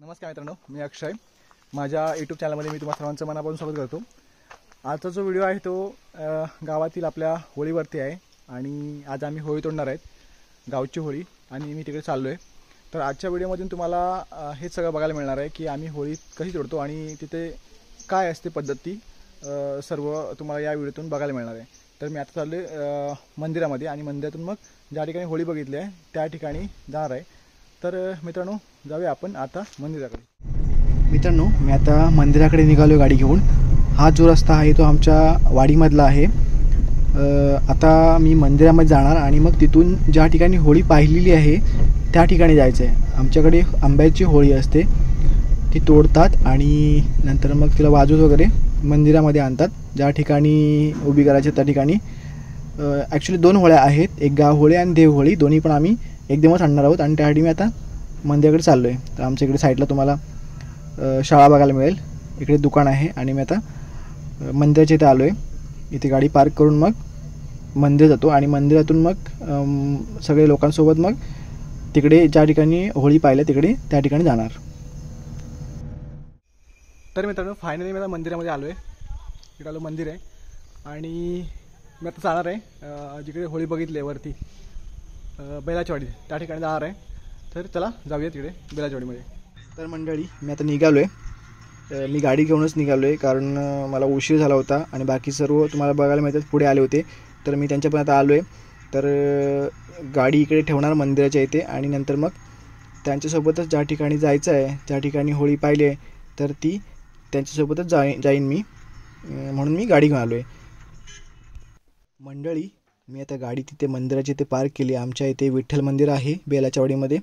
नमस्कार मित्रांनो, मी अक्षय. माझ्या यूट्यूब चॅनलमध्ये मी तुम्हा सर्वांचं मनापासून स्वागत करतो. आजचा जो व्हिडिओ आहे तो गावातील आपल्या होळीवरती आहे आणि आज आम्ही होळी तोडणार आहेत, गावची होळी, आणि मी तिकडे चाललो आहे. तर आजच्या व्हिडिओमधून तुम्हाला हेच सगळं बघायला मिळणार आहे की आम्ही होळी कशी तोडतो आणि तिथे काय असते पद्धती, सर्व तुम्हाला या व्हिडिओतून बघायला मिळणार आहे. तर मी आता चाललो आहे मंदिरामध्ये आणि मंदिरातून मग ज्या ठिकाणी होळी बघितली आहे त्या ठिकाणी जाणार आहे. तर मित्रांनो, जाऊया आपण आता मंदिराकडे. मित्रांनो, मी आता मंदिराकडे निघालो गाडी घेऊन. हा जो रस्ता आहे तो आमच्या वाडीमधला आहे. आता मी मंदिरामध्ये जाणार आणि मग तिथून ज्या ठिकाणी होळी पाहिलेली आहे त्या ठिकाणी जायचं आहे. आमच्याकडे आंब्याची होळी असते, ती तोडतात आणि नंतर मग तिला वाजवत वगैरे मंदिरामध्ये आणतात. ज्या ठिकाणी उभी करायची त्या ठिकाणी ॲक्च्युली 2 होळ्या आहेत, एक गाव होळी आणि देव होळी. दोन्ही पण आम्ही एकदमच आणणार आहोत आणि त्यासाठी मी आता मंदिराकडे चाललो आहे. तर आमच्या इकडे साईडला तुम्हाला शाळा बघायला मिळेल, इकडे दुकान आहे आणि मी आता मंदिराच्या इथे आलो आहे. इथे गाडी पार्क करून मग मंदिर जातो आणि मंदिरातून मग सगळे लोकांसोबत मग तिकडे ज्या ठिकाणी होळी पाहिलं तिकडे त्या ठिकाणी जाणार. तर मित्रांनो, फायनली मी आता मंदिरामध्ये आलो आहे. इकडे आलो, मंदिर आहे आणि मी आता जाणार आहे जिकडे होळी बघितली आहे वरती बैलाच्या वाडी, त्या ठिकाणी जाणार आहे. तर चला जाऊया तिकडे बैलाच्या वाडीमध्ये. तर मंडळी, मी आता निघालो आहे. मी गाडी घेऊनच निघालो आहे कारण मला उशीर झाला होता आणि बाकी सर्व तुम्हाला बघायला मिळतात पुढे आले होते. तर मी त्यांच्यापर्यंत आलो आहे. तर गाडी इकडे ठेवणार मंदिराच्या इथे आणि नंतर मग त्यांच्यासोबतच ज्या ठिकाणी जायचं आहे, ज्या ठिकाणी होळी पाहिली आहे तर ती त्यांच्यासोबतच जाईन मी, म्हणून मी गाडी घेऊन आलो आहे. मंडळी, मी आता गाडी तिथे मंदिराची इथे पार्क केली. आमच्या इथे विठ्ठल मंदिर आहे बेलाच्या वाडीमध्ये,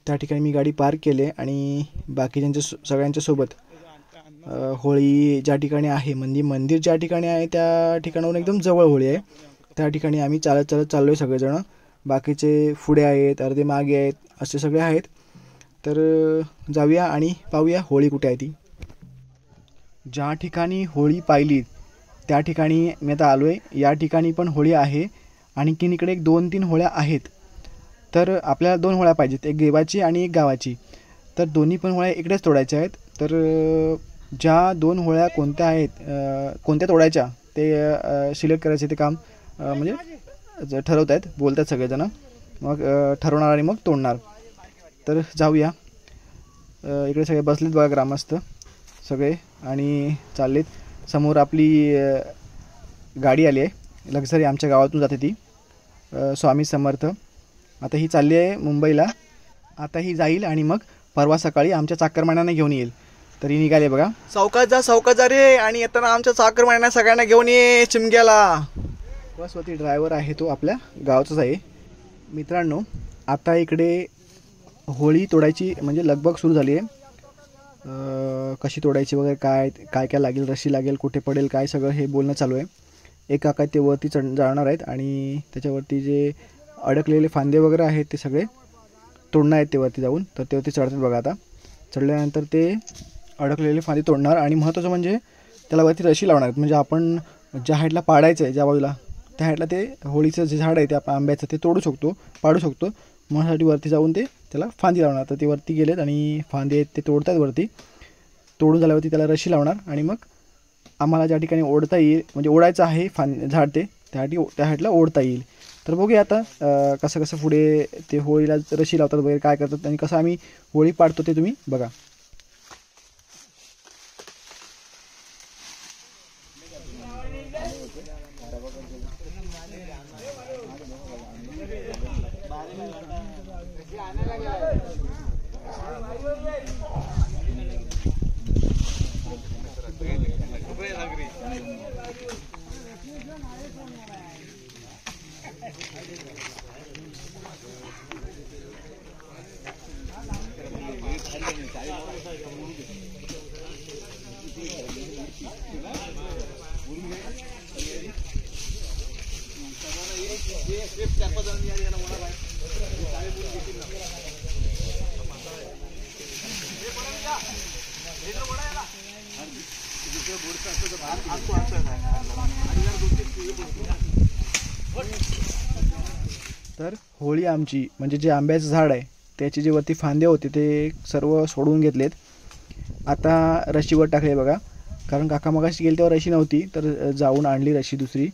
त्या ठिकाणी मी गाडी पार्क केली आणि बाकीच्यांच्या सगळ्यांच्या सोबत होळी ज्या ठिकाणी आहे, मंदिर ज्या ठिकाणी आहे त्या ठिकाणाहून एकदम जवळ होळी आहे. त्या ठिकाणी आम्ही चालत चाललो आहे सगळेजण. बाकीचे पुढे आहेत, अर्धे मागे आहेत, असे सगळे आहेत. तर जाऊया आणि पाहूया होळी कुठे आहे ती. ज्या ठिकाणी होळी पाहिली त्या ठिकाणी मी आता आलो आहे. या ठिकाणी पण होळी आहे आणि इकडे एक 2-3 होळ्या आहेत. तर आपल्याला 2 होळ्या पाहिजेत, एक देवाची आणि एक गावाची. तर दोन्ही पण होळ्या इकडेच तोडायच्या आहेत. तर ज्या 2 होळ्या कोणत्या आहेत, कोणत्या तोडायच्या ते सिलेक्ट करायचे ते काम म्हणजे ठरवत आहेत, बोलत आहेत सगळेजण. मग ठरवणार आणि मग तोडणार. तर जाऊया. इकडे सगळे बसलेत बघा, ग्रामस्थ सगळे, आणि चाललेत. समोर आपली गाडी आली आहे, लक्झरी आमच्या गावातून जाते ती, स्वामी समर्थ. आता ही चालली आहे मुंबईला. आता ही जाईल आणि मग परवा सकाळी आमच्या चाकरमान्यांना घेऊन येईल. तरी निघाले बघा. सावकाश जा रे, आणि येताना आमच्या चाकरमान्यांना सगळ्यांना घेऊन ये चिमग्याला. बसवती ड्रायव्हर आहे तो आपल्या गावाचाच आहे. मित्रांनो, आता इकडे होळी तोडायची म्हणजे लगबग सुरू झाली आहे. कशी तोडायची वगैरे, काय काय लागेल, रशी लागेल, कुठे पडेल, काय सगळं हे बोलणं चालू आहे. एक काका ते वरती जाणार आहेत आणि त्याच्यावरती जे अडकलेले फांदे वगैरे आहेत ते सगळे तोडणार आहेत ते वरती जाऊन. तर ते वरती चढतात बघा. आता चढल्यानंतर ते अडकलेले फांदे तोडणार आणि महत्त्वाचं म्हणजे त्याला वरती रशी लावणार आहेत. म्हणजे आपण ज्या हाईटला पाडायचं आहे, ज्या बाजूला, त्या हाईटला ते होळीचं जे झाड आहे ते आपण आंब्याचं ते पाडू शकतो. म्हणून वरती जाऊन ते त्याला फांदी लावणार. तर ते वरती गेलेत आणि फांदे ते तोडतात. वरती तोडून झाल्यावरती त्याला रशी लावणार आणि मग आम्हाला ज्या ठिकाणी ओढता येईल, म्हणजे ओढायचं आहे झाड ते त्यासाठी त्या हाईटला ओढता येईल. तर बघूया आता कसं पुढे ते होळीला रशी लावतात वगैरे, काय करतात आणि कसं आम्ही होळी पाडतो ते तुम्ही बघा. तर होळी आमची म्हणजे जे आंब्याचं झाड आहे त्याचे जे वरती फांदे होते ते सर्व सोडून घेतलेत. आता रशीवर टाकले बघा, कारण काका मगाशी गेले तेव्हा रशी नव्हती, तर जाऊन आणली रशी दुसरी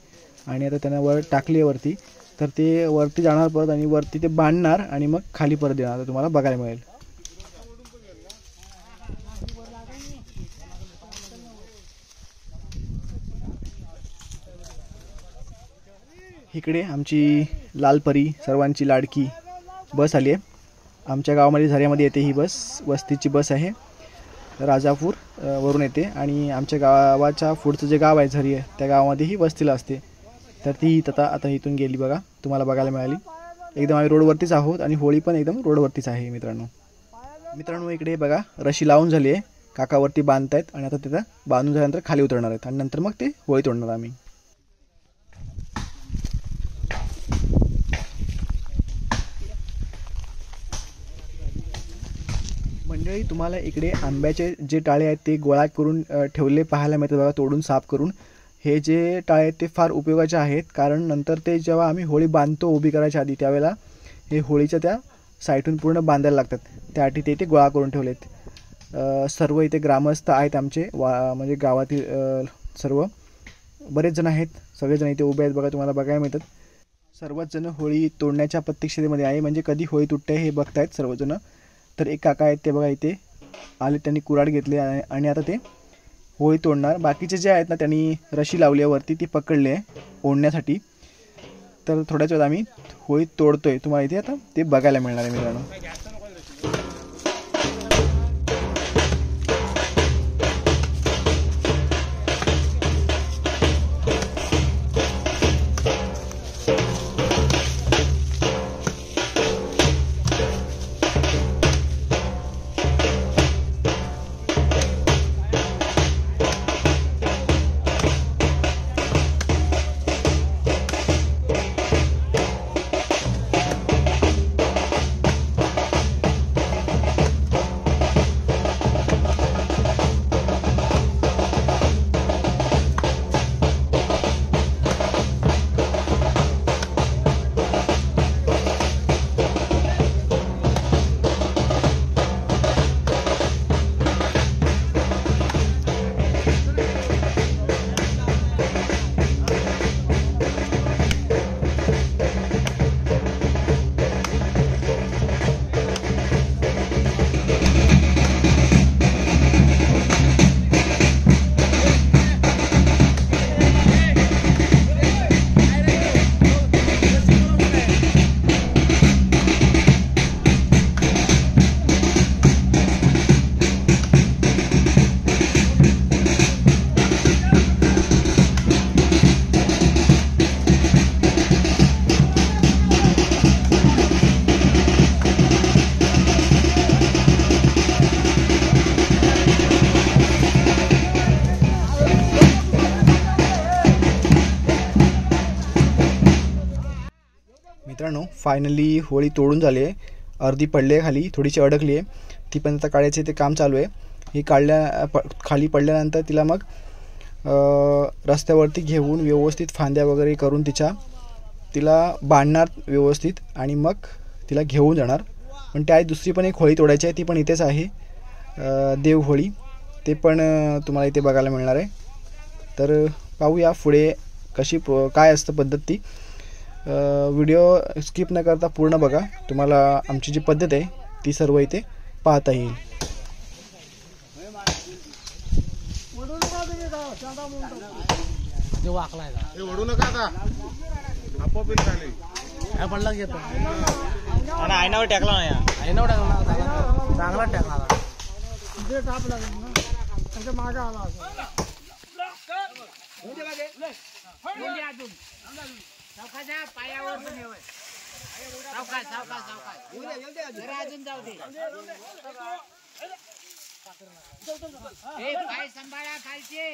आणि आता त्यांना वर टाकली वरती. तर ते वरती जाणार परत आणि वरती ते बांधणार आणि मग खाली परत येणार, तर तुम्हाला बघायला मिळेल. इकडे आमची लालपरी सर्वांची लाडकी बस आली आहे. आमच्या गावामध्ये झऱ्यामध्ये येते ही बस, वस्तीची बस आहे. राजापूर वरून येते आणि आमच्या गावाच्या पुढचं जे गाव आहे झरी आहे त्या गावामध्ये ही वस्तीला असते. तर ती आता इथून गेली बघा, तुम्हाला बघायला मिळाली. एकदम आम्ही रोडवरतीच आहोत आणि होळी पण एकदम रोडवरतीच आहे मित्रांनो. इकडे बघा रशी लावून झाली आहे, काकावरती बांधतायत आणि आता तिथं बांधून झाल्यानंतर खाली उतरणार आहेत आणि नंतर मग ते होळी तोडणार आम्ही. मंडळी, तुम्हाला इकडे आंब्याचे जे टाळे आहेत ते गोळा करून ठेवले पाहायला मिळतात बघा, तोडून साफ करून. हे जे टाळे आहेत ते फार उपयोगाचे आहेत, कारण नंतर ते जेव्हा आम्ही होळी बांधतो उभी करायच्या आधी, त्यावेळेला हे होळीच्या त्या साईडून पूर्ण बांधायला लागतात. त्यासाठी ते गोळा करून ठेवलेत. सर्व इथे ग्रामस्थ आहेत आमचे, म्हणजे गावातील सर्व बरेच जण आहेत. सगळेजण इथे उभे आहेत बघा, तुम्हाला बघायला मिळतात. सर्वच जण होळी तोडण्याच्या प्रतीक्षेमध्ये आहे, म्हणजे कधी होळी तुटते हे बघतायत सर्वजण. तर एक काका आहेत ते बघा इथे आले, त्यांनी कुऱ्हाड घेतले आणि आता ते होळी तोडणार. बाकीचे जे आहेत ना त्यांनी रशी लावली आहे वरती, ती पकडली आहे ओढण्यासाठी. तर थोड्याच वेळात आम्ही होळी तोडतोय, तुम्हाला इथे आता ते बघायला मिळणार आहे मित्रांनो. मित्रांनो, फायनली होळी तोडून झाली आहे. अर्धी पडली आहे खाली, थोडीशी अडकली आहे, ती पण आता काढायचे ते काम चालू आहे. ही खाली पडल्यानंतर तिला मग रस्त्यावरती घेऊन व्यवस्थित फांद्या वगैरे करून तिला बांधणार व्यवस्थित आणि मग तिला घेऊन जाणार. पण त्या दुसरी पण एक होळी तोडायची आहे, ती पण इथेच आहे, देव होळी. ते पण तुम्हाला इथे बघायला मिळणार आहे. तर पाहूया पुढे कशी काय असतं पद्धत ती. व्हिडिओ स्किप न करता पूर्ण बघा, तुम्हाला आमची जी पद्धत आहे ती सर्व इथे पाहता येईल. ओढू नका आता, आपोआप पडला घेतो आणि आयनावर टाकला नाही, आयनावर टाकला चांगला टाकला मागे आला. पायावर अजून जाऊ दे, पाय सांभाळा खालचे,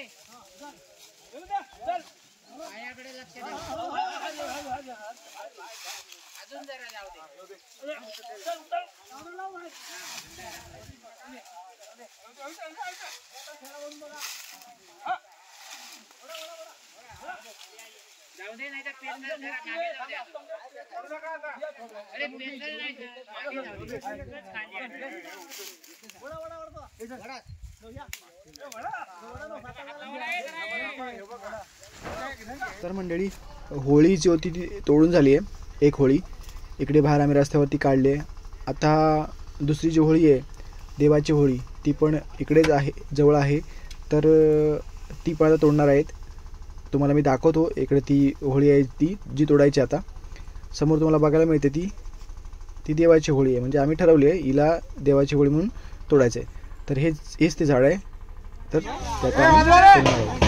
पायाकडे लक्ष द्या, अजून जरा जाऊ दे. तर मंडळी, होळी जी होती ती तोडून झाली आहे. एक होळी इकडे बाहेर आम्ही रस्त्यावरती काढली आहे. आता दुसरी जी होळी आहे, देवाची होळी, ती पण इकडेच आहे, जवळ आहे. तर ती पण आता तोडणार आहेत. तुम्हाला मी दाखवतो. इकडे ती होळी आहे, ती जी तोडायची आता समोर तुम्हाला बघायला मिळते. ती देवाची होळी आहे. म्हणजे आम्ही ठरवली आहे हिला देवाची होळी म्हणून तोडायचं आहे. तर हेच ते झाड आहे. तर त्याचा आम्ही तोडणार आहे.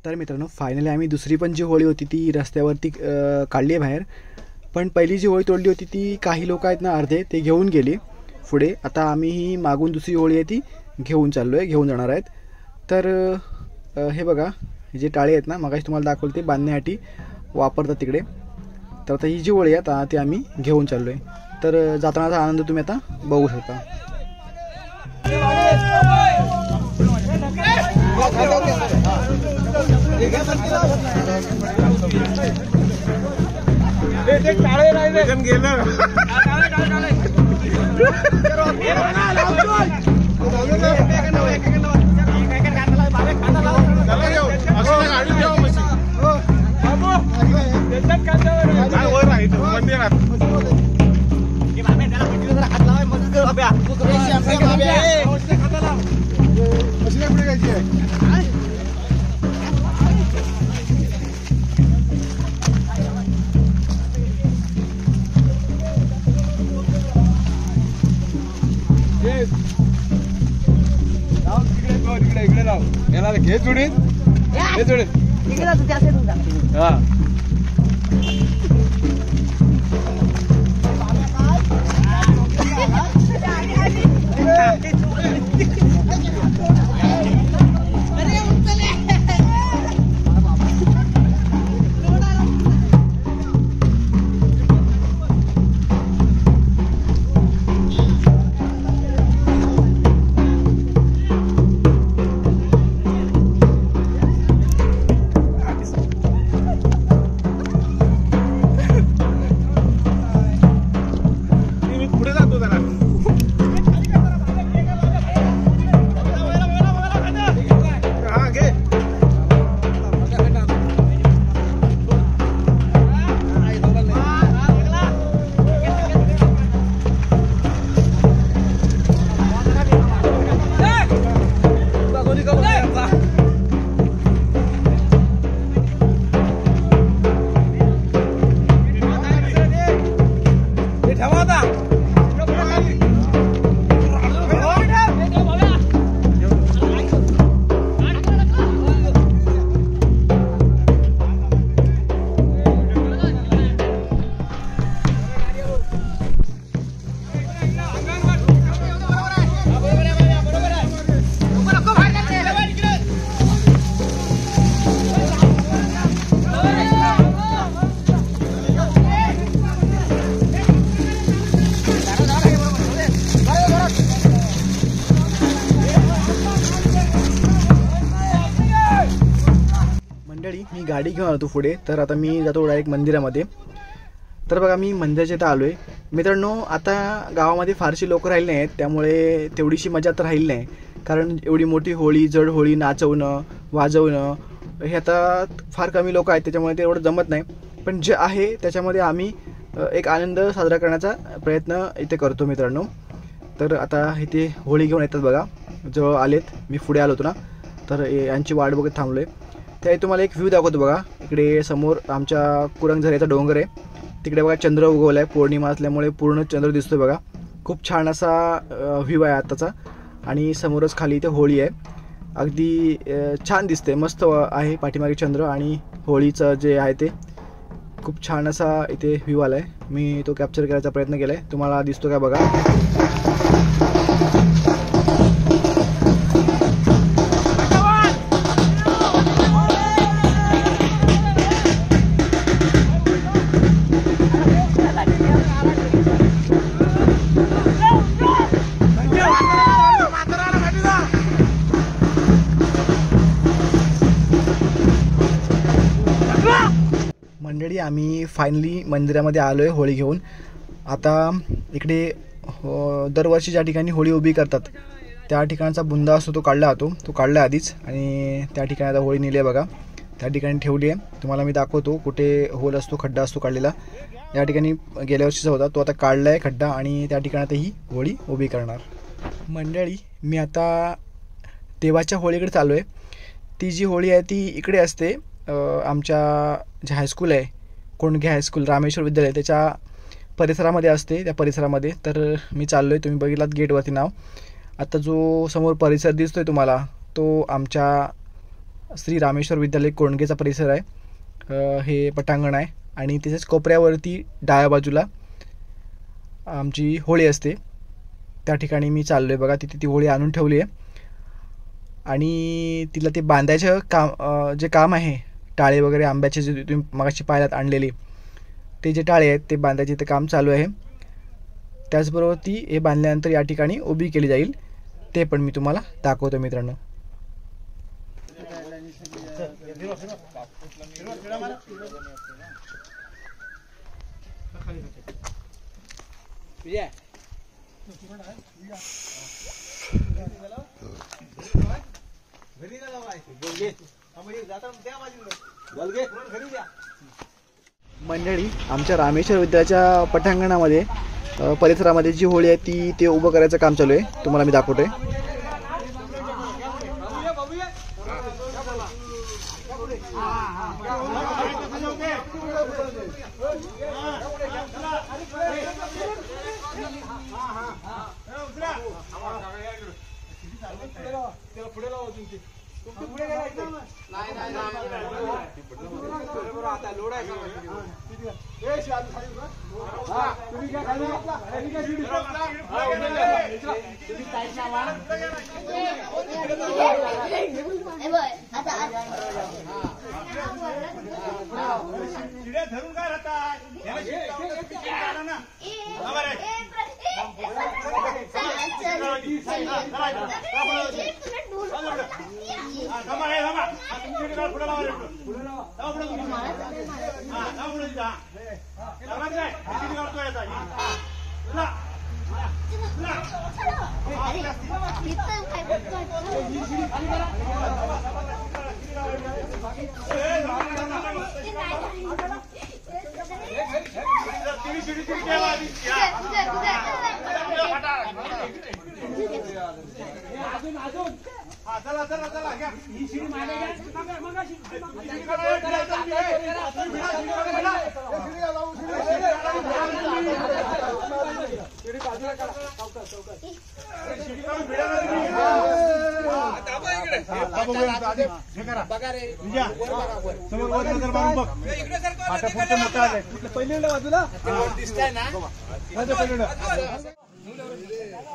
तर मित्रांनो, फायनली आम्ही दुसरी पण जी होळी होती ती रस्त्यावरती काढली आहे बाहेर. पण पहिली जी होळी तोडली होती ती काही लोक आहेत ना, अर्धे ते घेऊन गेली पुढे. आता आम्ही ही मागून दुसरी होळी आहे ती घेऊन जाणार आहेत. तर हे बघा, जे टाळे आहेत ना, मगाशी तुम्हाला दाखवलं ते बांधण्यासाठी वापरतात तिकडे. तर आता ही जी होळी आहे आता ती आम्ही घेऊन चाललो आहे. तर जातानाचा आनंद तुम्ही आता बघू शकता. याला घे जोडीत, हे जोडीत. हा मी गाडी घेऊन आलो पुढे, तर आता मी जातो डायरेक्ट मंदिरामध्ये. तर बघा मी मंदिराच्या इथं आलो आहे मित्रांनो. आता गावामध्ये फारशी लोक राहिले नाहीत, त्यामुळे तेवढीशी मजा तर राहिली नाही. कारण एवढी मोठी होळी, जड होळी, नाचवणं वाजवणं हे आता फार कमी लोक आहेत, त्याच्यामुळे ते एवढं जमत नाही. पण जे आहे त्याच्यामध्ये आम्ही एक आनंद साजरा करण्याचा प्रयत्न इथे करतो मित्रांनो. तर आता इथे होळी घेऊन येतात बघा, जवळ आलेत. मी पुढे आलो होतो ना, तर यांची वाट बघत थांबलो आहे. त्या तुम्हाला एक व्ह्यू दाखवतो बघा. इकडे समोर आमच्या कुरंगझऱ्याचा डोंगर आहे, तिकडे बघा चंद्र उगवला आहे. पौर्णिमा असल्यामुळे पूर्ण चंद्र दिसतोय बघा. खूप छान असा व्ह्यू आहे आत्ताचा. आणि समोरच खाली इथे होळी आहे, अगदी छान दिसते, मस्त आहे. पाठीमागे चंद्र आणि होळीचं जे आहे ते खूप छान असा इथे व्ह्यू आला आहे. मी तो कॅप्चर करायचा प्रयत्न केला आहे, तुम्हाला दिसतो का बघा. मंडळी आम्ही फायनली मंदिरामध्ये आलो आहे होळी घेऊन. आता इकडे दरवर्षी ज्या ठिकाणी होळी उभी करतात त्या ठिकाणचा बुंदा असतो तो काढला जातो, तो काढला आधीच. आणि त्या ठिकाणी आता होळी नेली आहे बघा, त्या ठिकाणी ठेवली आहे. तुम्हाला मी दाखवतो कुठे होल असतो, खड्डा असतो काढलेला. या ठिकाणी गेल्या वर्षीचा होता तो, आता काढला आहे खड्डा आणि त्या ठिकाणी ही होळी उभी करणार. मंडळी मी आता देवाच्या होळीकडे चाललो आहे. ती जी होळी आहे ती इकडे असते, आमच्या जे हायस्कूल आहे कोंडगे हायस्कूल रामेश्वर विद्यालय त्याच्या परिसरामध्ये असते, त्या परिसरामध्ये. तर मी चाललो आहे, तुम्ही बघितलात गेटवरती नाव. आता जो समोर परिसर दिसतोय तुम्हाला तो आमच्या श्री रामेश्वर विद्यालय कोंडगेचा परिसर आहे. हे पटांगण आहे आणि त्याच्याच कोपऱ्यावरती डाव्या बाजूला आमची होळी असते. त्या ठिकाणी मी चाललो आहे बघा. तिथे ती होळी आणून ठेवली आहे आणि तिला ते बांधायचं काम, जे काम आहे, टाळे वगैरे आंब्याचे जे तुम्ही मगाशी पाहिलात आणलेले ते जे टाळे आहेत ते बांधायचे ते काम चालू आहे. त्याचबरोबर ती हे बांधल्यानंतर या ठिकाणी उभी केली जाईल, ते पण मी तुम्हाला दाखवतो मित्रांनो. मंडळी आमच्या रामेश्वर विद्यालयाच्या पटांगणामध्ये परिसरामध्ये जी होळी आहे ते उभं करायचं काम चालू आहे, तुम्हाला मी दाखवतोय.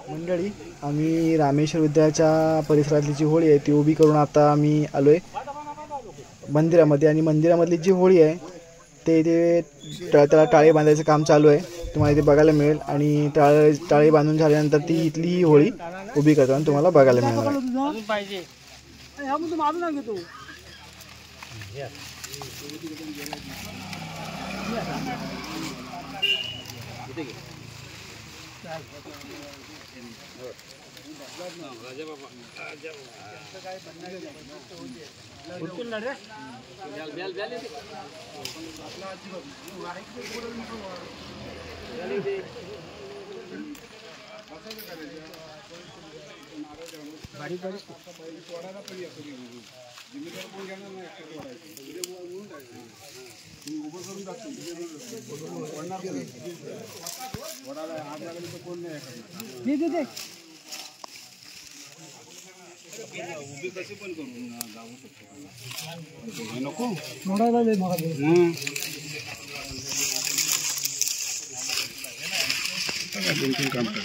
मंडळी आम्ही रामेश्वर विद्यालयाच्या परिसरातली जी होळी आहे ती उभी करून आता आम्ही आलो आहे मंदिरामध्ये. आणि मंदिरामधली जी होळी आहे ते त्याला टाळे बांधायचं काम चालू आहे, तुम्हाला इथे बघायला मिळेल. आणि टाळे बांधून झाल्यानंतर ती इथली ही होळी उभी करताना तुम्हाला बघायला मिळणार आहे. नको काम कर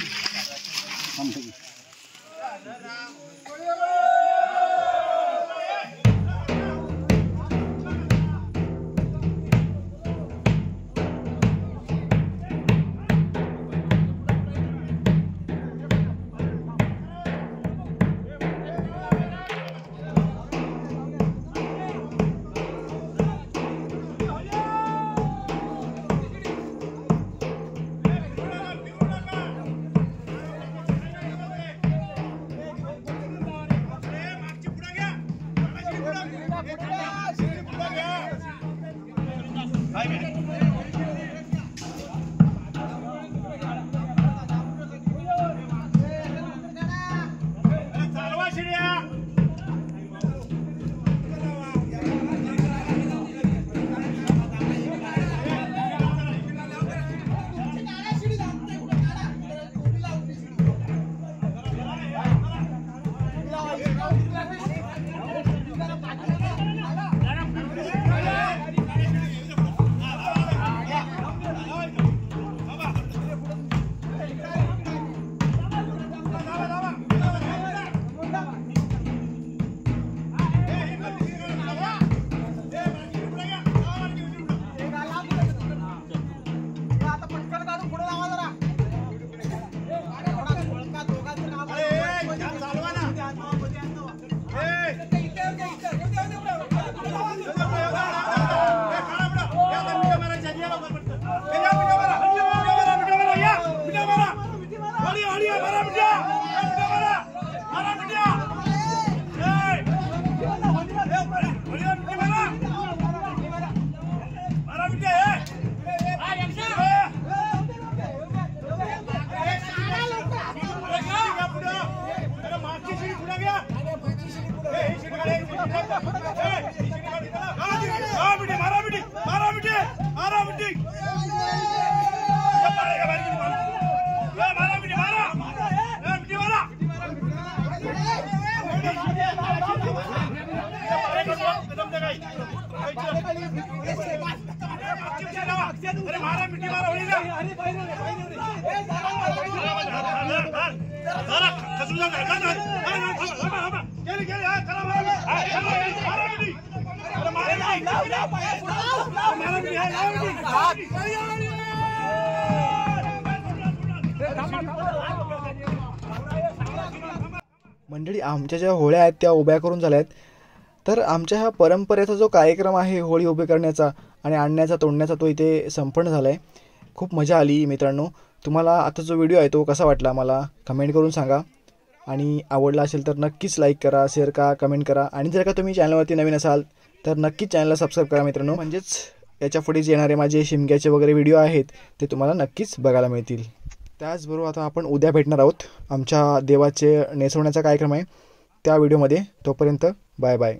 मंडळी, आमच्या ज्या होळ्या आहेत त्या उभ्या करून झाल्या आहेत. तर आमच्या ह्या परंपरेचा जो कार्यक्रम आहे होळी उभे करण्याचा आणि आणण्याचा तोडण्याचा, तो इथे संपन्न झाला आहे. खूप मजा आली मित्रांनो. तुम्हाला आता जो व्हिडिओ आहे तो कसा वाटला मला कमेंट करून सांगा. आणि आवडला असेल तर नक्कीच लाईक करा, शेअर करा, कमेंट करा. आणि जर का तुम्ही चॅनलवरती नवीन असाल तर नक्कीच चॅनलला सबस्क्राईब करा मित्रांनो. म्हणजेच याच्या पुढे येणारे माझे शिमग्याचे वगैरे व्हिडिओ आहेत ते तुम्हाला नक्कीच बघायला मिळतील. त्याचबरोबर आता आपण उद्या भेटणार आहोत. आमच्या देवाचे नेसवण्याचा कार्यक्रम आहे त्या व्हिडिओमध्ये. तोपर्यंत बाय बाय.